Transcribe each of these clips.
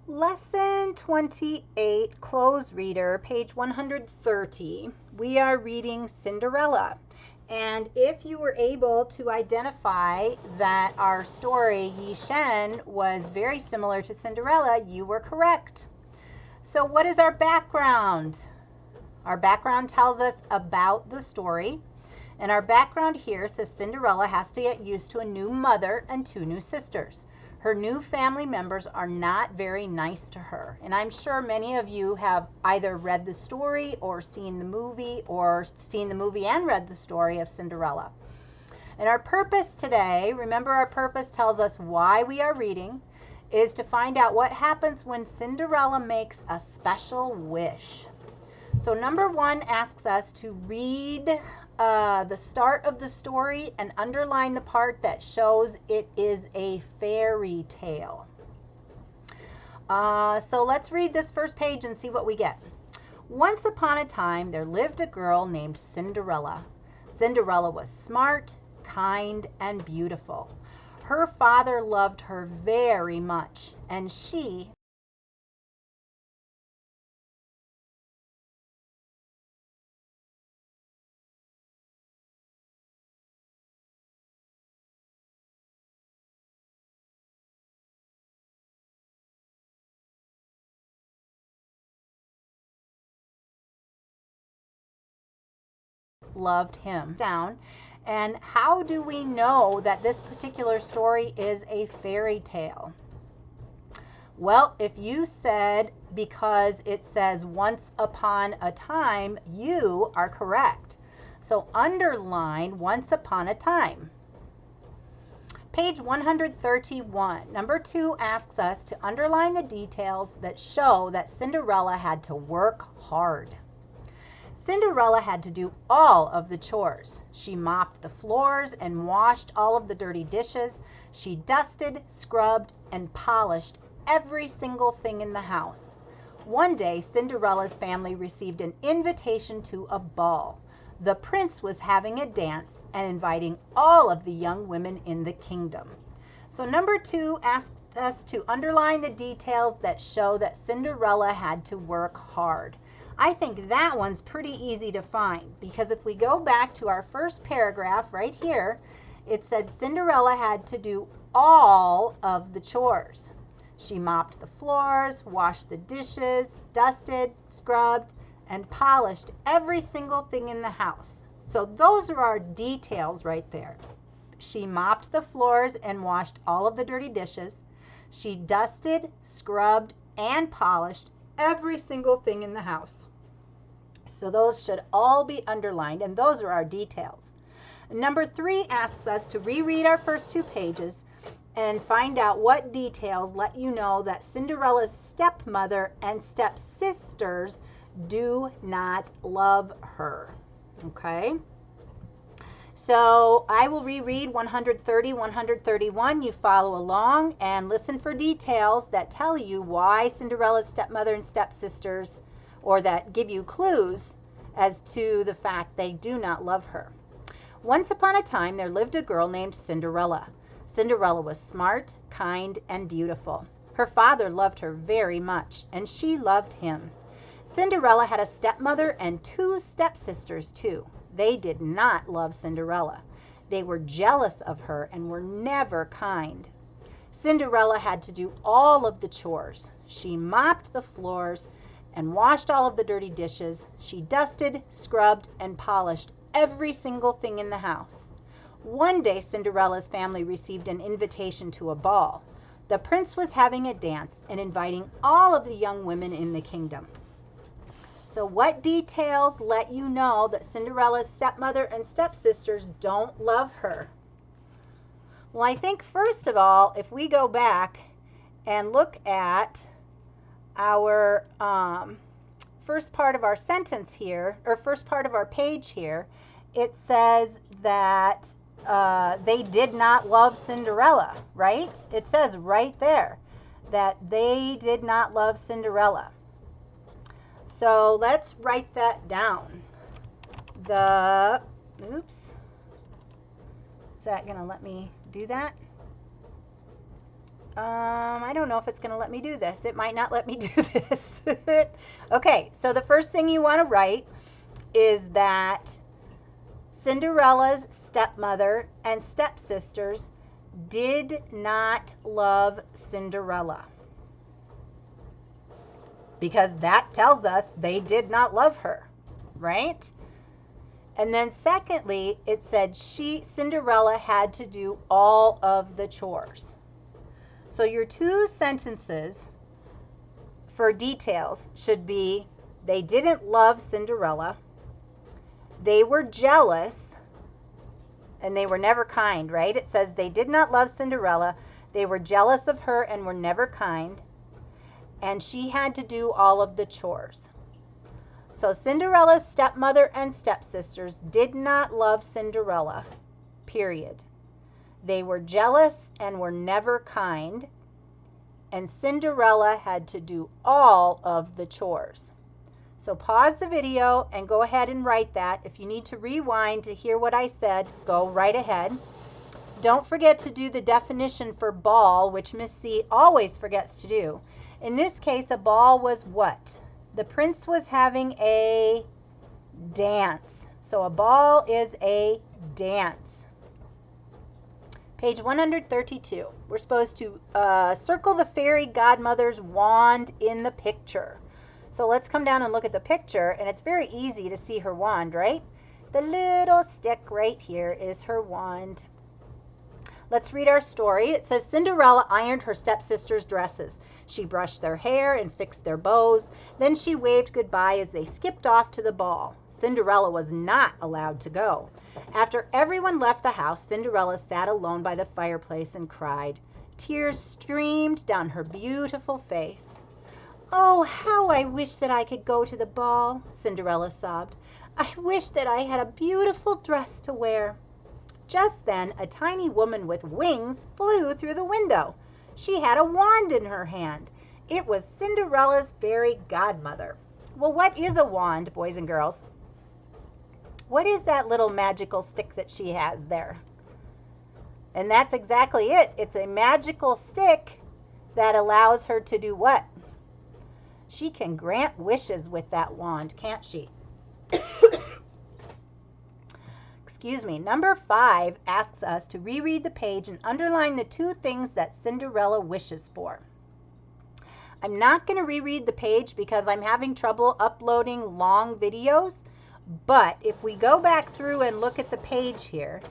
Lesson 28, close reader, page 130. We are reading Cinderella. And if you were able to identify that our story, Yi Shen, was very similar to Cinderella, you were correct. So what is our background? Our background tells us about the story. And our background here says Cinderella has to get used to a new mother and two new sisters. Her new family members are not very nice to her. And I'm sure many of you have either read the story or seen the movie and read the story of Cinderella. And our purpose today, remember our purpose tells us why we are reading, is to find out what happens when Cinderella makes a special wish. So number 1 asks us to read the start of the story and underline the part that shows it is a fairy tale. So let's read this first page and see what we get. Once upon a time, there lived a girl named Cinderella. Cinderella was smart, kind, and beautiful. Her father loved her very much, and she loved him. And how do we know that this particular story is a fairy tale? Well, if you said because it says once upon a time, you are correct. So underline once upon a time. Page 131. Number 2 asks us to underline the details that show that Cinderella had to work hard. Cinderella had to do all of the chores. She mopped the floors and washed all of the dirty dishes. She dusted, scrubbed, and polished every single thing in the house. One day, Cinderella's family received an invitation to a ball. The prince was having a dance and inviting all of the young women in the kingdom. So number 2 asks us to underline the details that show that Cinderella had to work hard. I think that one's pretty easy to find because if we go back to our first paragraph right here, it said Cinderella had to do all of the chores. She mopped the floors, washed the dishes, dusted, scrubbed, and polished every single thing in the house. So those are our details right there. She mopped the floors and washed all of the dirty dishes. She dusted, scrubbed, and polished every single thing in the house. So those should all be underlined, and those are our details. Number 3 asks us to reread our first 2 pages and find out what details let you know that Cinderella's stepmother and stepsisters do not love her. Okay? So I will reread 130, 131. You follow along and listen for details that tell you why Cinderella's stepmother and stepsisters, or that give you clues as to the fact they do not love her. Once upon a time, there lived a girl named Cinderella. Cinderella was smart, kind, and beautiful. Her father loved her very much, and she loved him. Cinderella had a stepmother and 2 stepsisters too. They did not love Cinderella. They were jealous of her and were never kind. Cinderella had to do all of the chores. She mopped the floors and washed all of the dirty dishes. She dusted, scrubbed, and polished every single thing in the house. One day, Cinderella's family received an invitation to a ball. The prince was having a dance and inviting all of the young women in the kingdom. So what details let you know that Cinderella's stepmother and stepsisters don't love her? Well, I think first of all, if we go back and look at our first part of our sentence here, or first part of our page here, it says that they did not love Cinderella, right? It says right there that they did not love Cinderella. So let's write that down. Oops. Is that going to let me do that? I don't know if it's going to let me do this. It might not let me do this. Okay, so the first thing you want to write is that Cinderella's stepmother and stepsisters did not love Cinderella, because that tells us they did not love her, right? And then secondly, it said Cinderella had to do all of the chores. So your two sentences for details should be, they didn't love Cinderella, they were jealous, and they were never kind, right? It says they did not love Cinderella, they were jealous of her and were never kind, and she had to do all of the chores. So Cinderella's stepmother and stepsisters did not love Cinderella, period. They were jealous and were never kind, and Cinderella had to do all of the chores. So pause the video and go ahead and write that. If you need to rewind to hear what I said, go right ahead. Don't forget to do the definition for ball, which Miss C always forgets to do. In this case, a ball was what? The prince was having a dance. So a ball is a dance. Page 132. We're supposed to circle the fairy godmother's wand in the picture. So let's come down and look at the picture, and it's very easy to see her wand, right? The little stick right here is her wand. Let's read our story. It says, Cinderella ironed her stepsisters' dresses. She brushed their hair and fixed their bows. Then she waved goodbye as they skipped off to the ball. Cinderella was not allowed to go. After everyone left the house, Cinderella sat alone by the fireplace and cried. Tears streamed down her beautiful face. Oh, how I wish that I could go to the ball, Cinderella sobbed. I wish that I had a beautiful dress to wear. Just then, a tiny woman with wings flew through the window. She had a wand in her hand. It was Cinderella's fairy godmother. Well, what is a wand, boys and girls? What is that little magical stick that she has there? And that's exactly it. It's a magical stick that allows her to do what? She can grant wishes with that wand, can't she? Excuse me. Number 5 asks us to reread the page and underline the two things that Cinderella wishes for. I'm not going to reread the page because I'm having trouble uploading long videos, but if we go back through and look at the page here,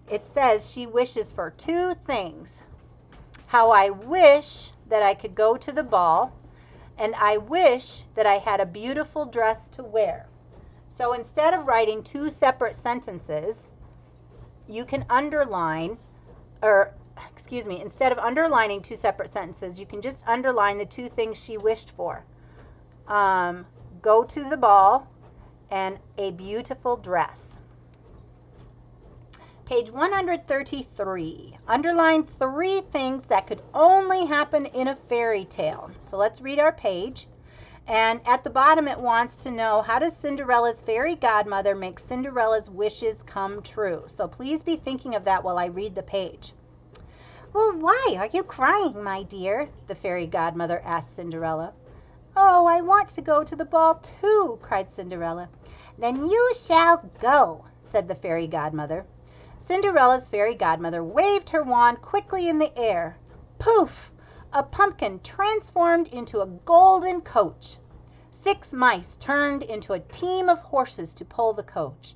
it says she wishes for two things. How I wish that I could go to the ball, and I wish that I had a beautiful dress to wear. So instead of writing two separate sentences, you can underline, instead of underlining two separate sentences, you can just underline the two things she wished for. Go to the ball and a beautiful dress. Page 133. Underline 3 things that could only happen in a fairy tale. So let's read our page. And at the bottom it wants to know, how does Cinderella's fairy godmother make Cinderella's wishes come true? So please be thinking of that while I read the page. Well, why are you crying, my dear? The fairy godmother asked Cinderella. Oh, I want to go to the ball too, cried Cinderella. Then you shall go, said the fairy godmother. Cinderella's fairy godmother waved her wand quickly in the air. Poof! A pumpkin transformed into a golden coach. 6 mice turned into a team of horses to pull the coach.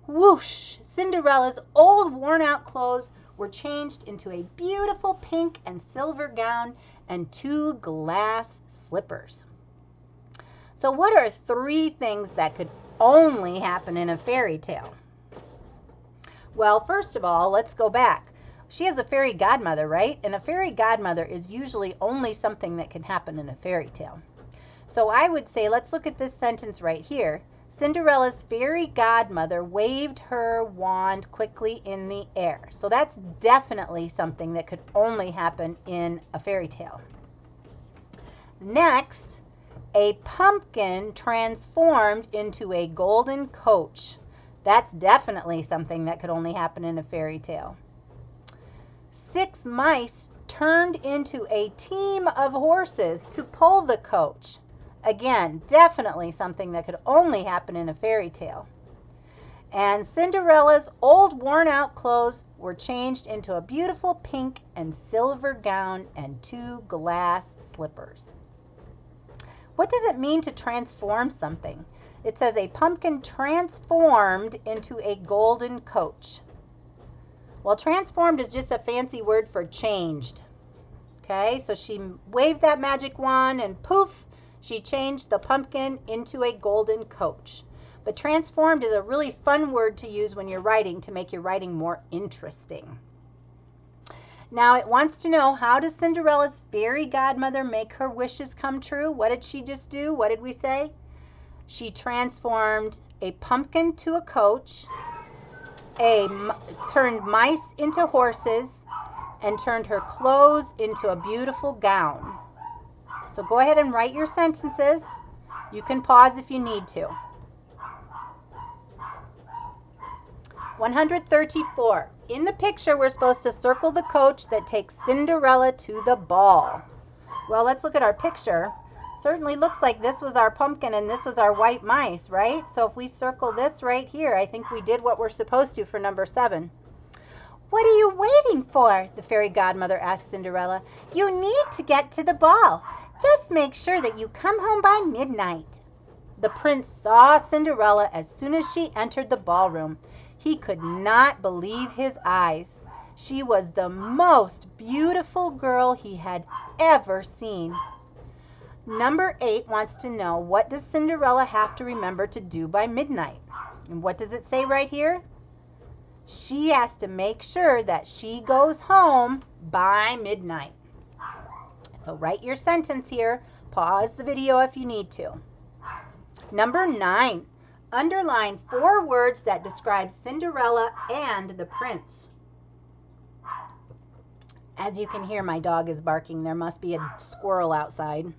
Whoosh! Cinderella's old worn-out clothes were changed into a beautiful pink and silver gown and 2 glass slippers. So what are 3 things that could only happen in a fairy tale? Well, first of all, let's go back. She has a fairy godmother, right? And a fairy godmother is usually only something that can happen in a fairy tale. So I would say, let's look at this sentence right here. Cinderella's fairy godmother waved her wand quickly in the air. So that's definitely something that could only happen in a fairy tale. Next, a pumpkin transformed into a golden coach. That's definitely something that could only happen in a fairy tale. 6 mice turned into a team of horses to pull the coach. Again, definitely something that could only happen in a fairy tale. And Cinderella's old worn-out clothes were changed into a beautiful pink and silver gown and 2 glass slippers. What does it mean to transform something? It says a pumpkin transformed into a golden coach. Well, transformed is just a fancy word for changed. Okay, so she waved that magic wand and poof, she changed the pumpkin into a golden coach. But transformed is a really fun word to use when you're writing to make your writing more interesting. Now it wants to know, how does Cinderella's fairy godmother make her wishes come true? What did she just do? What did we say? She transformed a pumpkin to a coach, turned mice into horses, and turned her clothes into a beautiful gown. So go ahead and write your sentences. You can pause if you need to. 134. In the picture, we're supposed to circle the coach that takes Cinderella to the ball. Well, let's look at our picture. Certainly looks like this was our pumpkin and this was our white mice, right? So if we circle this right here, I think we did what we're supposed to for number 7. What are you waiting for? The fairy godmother asked Cinderella. You need to get to the ball. Just make sure that you come home by midnight. The prince saw Cinderella as soon as she entered the ballroom. He could not believe his eyes. She was the most beautiful girl he had ever seen. Number 8 wants to know, what does Cinderella have to remember to do by midnight? And what does it say right here? She has to make sure that she goes home by midnight. So write your sentence here. Pause the video if you need to. Number 9. Underline 4 words that describe Cinderella and the prince. As you can hear, my dog is barking. There must be a squirrel outside.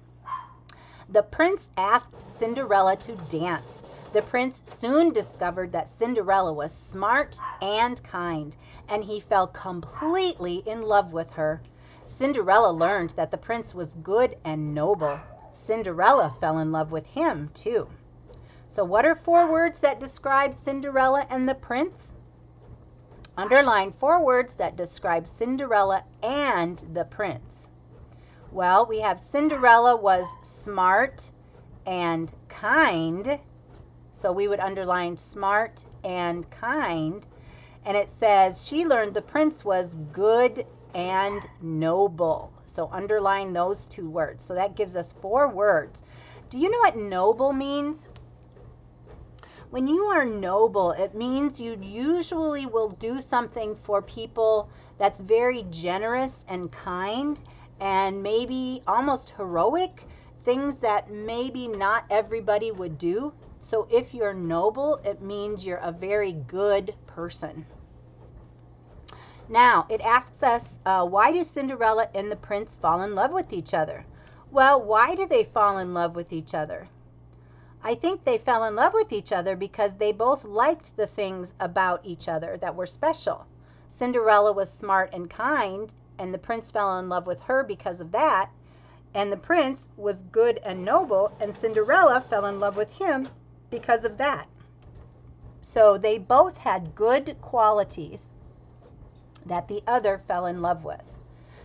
The prince asked Cinderella to dance. The prince soon discovered that Cinderella was smart and kind, and he fell completely in love with her. Cinderella learned that the prince was good and noble. Cinderella fell in love with him, too. So what are 4 words that describe Cinderella and the prince? Underline 4 words that describe Cinderella and the prince. Well, we have Cinderella was smart and kind. So we would underline smart and kind. And it says she learned the prince was good and noble. So underline those 2 words. So that gives us 4 words. Do you know what noble means? When you are noble, it means you usually will do something for people that's very generous and kind and maybe almost heroic, things that maybe not everybody would do. So if you're noble, it means you're a very good person. Now, it asks us, why do Cinderella and the prince fall in love with each other? Well, why do they fall in love with each other? I think they fell in love with each other because they both liked the things about each other that were special. Cinderella was smart and kind, and the prince fell in love with her because of that. And the prince was good and noble, and Cinderella fell in love with him because of that. So they both had good qualities that the other fell in love with.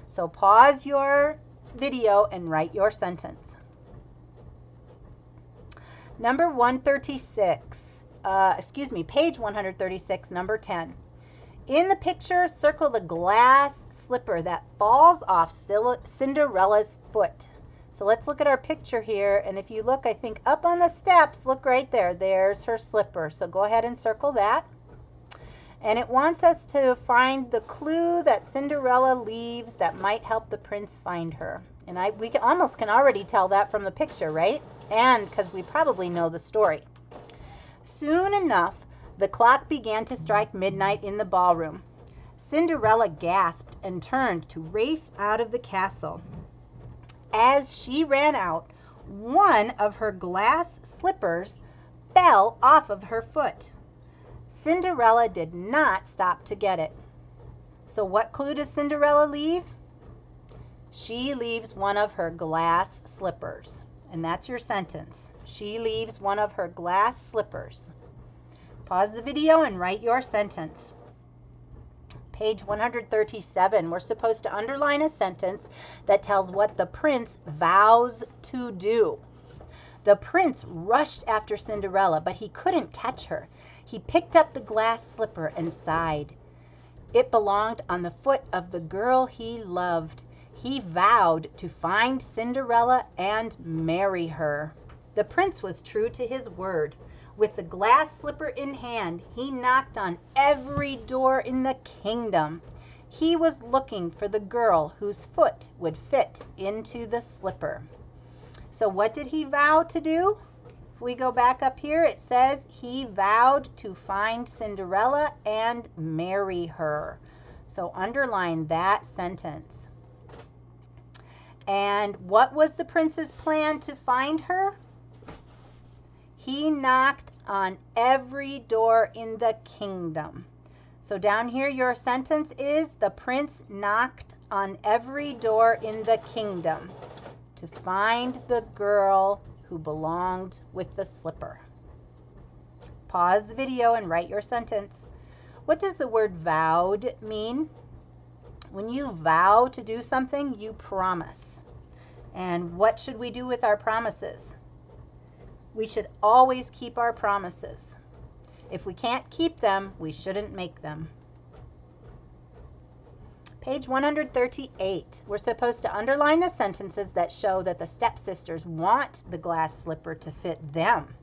So pause your video and write your sentence. Number 136, page 136, number 10. In the picture, circle the glass slipper that falls off Cinderella's foot. So let's look at our picture here, and if you look, I think up on the steps, look right there, there's her slipper. So go ahead and circle that. And it wants us to find the clue that Cinderella leaves that might help the prince find her. And we almost can already tell that from the picture, right? And because we probably know the story. Soon enough, the clock began to strike midnight in the ballroom. Cinderella gasped and turned to race out of the castle. As she ran out, one of her glass slippers fell off of her foot. Cinderella did not stop to get it. So what clue does Cinderella leave? She leaves one of her glass slippers. And that's your sentence. She leaves one of her glass slippers. Pause the video and write your sentence. Page 137, we're supposed to underline a sentence that tells what the prince vows to do. The prince rushed after Cinderella, but he couldn't catch her. He picked up the glass slipper and sighed. It belonged on the foot of the girl he loved. He vowed to find Cinderella and marry her. The prince was true to his word. With the glass slipper in hand, he knocked on every door in the kingdom. He was looking for the girl whose foot would fit into the slipper. So what did he vow to do? If we go back up here, it says he vowed to find Cinderella and marry her. So underline that sentence. And what was the prince's plan to find her? He knocked on every door in the kingdom. So down here your sentence is the prince knocked on every door in the kingdom to find the girl who belonged with the slipper. Pause the video and write your sentence. What does the word vowed mean? When you vow to do something, you promise. And what should we do with our promises? We should always keep our promises. If we can't keep them, we shouldn't make them. Page 138. We're supposed to underline the sentences that show that the stepsisters want the glass slipper to fit them.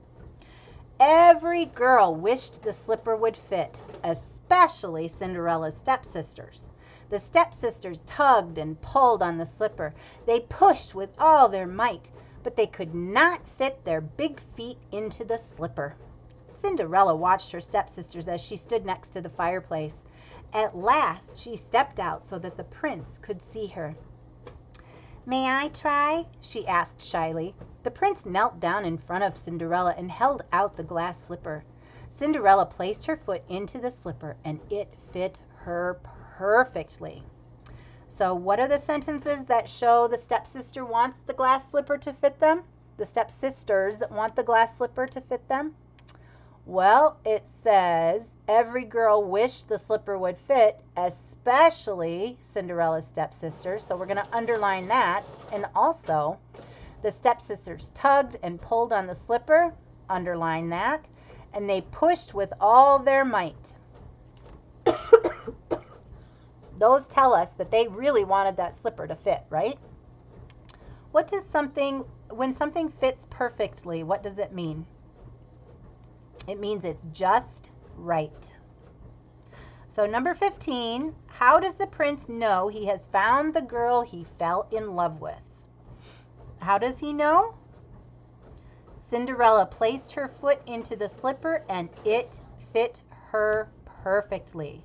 Every girl wished the slipper would fit, especially Cinderella's stepsisters. The stepsisters tugged and pulled on the slipper. They pushed with all their might, but they could not fit their big feet into the slipper. Cinderella watched her stepsisters as she stood next to the fireplace. At last, she stepped out so that the prince could see her. "May I try?" she asked shyly. The prince knelt down in front of Cinderella and held out the glass slipper. Cinderella placed her foot into the slipper, and it fit her perfectly. So what are the sentences that show the stepsister wants the glass slipper to fit them? The stepsisters want the glass slipper to fit them? Well, it says every girl wished the slipper would fit, especially Cinderella's stepsisters. So we're going to underline that. And also, the stepsisters tugged and pulled on the slipper. Underline that. And they pushed with all their might. Those tell us that they really wanted that slipper to fit, right? What does when something fits perfectly, what does it mean? It means it's just right. So number 15, how does the prince know he has found the girl he fell in love with? How does he know? Cinderella placed her foot into the slipper and it fit her perfectly.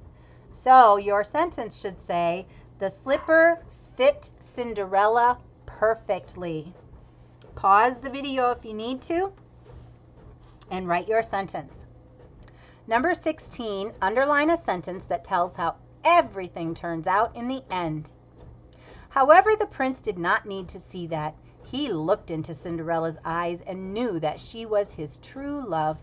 So your sentence should say, the slipper fit Cinderella perfectly. Pause the video if you need to and write your sentence. Number 16, underline a sentence that tells how everything turns out in the end. However, the prince did not need to see that. He looked into Cinderella's eyes and knew that she was his true love.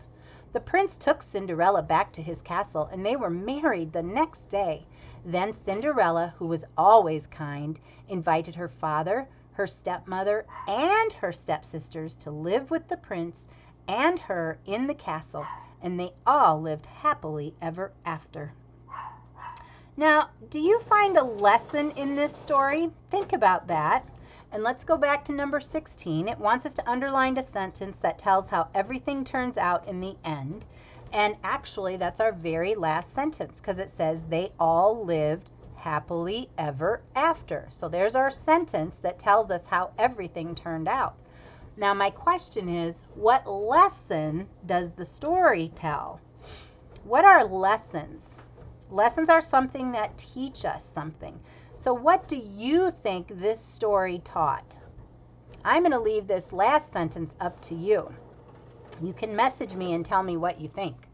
The prince took Cinderella back to his castle, and they were married the next day. Then Cinderella, who was always kind, invited her father, her stepmother, and her stepsisters to live with the prince and her in the castle, and they all lived happily ever after. Now, do you find a lesson in this story? Think about that. And let's go back to number 16. It wants us to underline a sentence that tells how everything turns out in the end. And actually, that's our very last sentence because it says they all lived happily ever after. So there's our sentence that tells us how everything turned out. Now, my question is, what lesson does the story tell? What are lessons? Lessons are something that teach us something. So what do you think this story taught? I'm going to leave this last sentence up to you. You can message me and tell me what you think.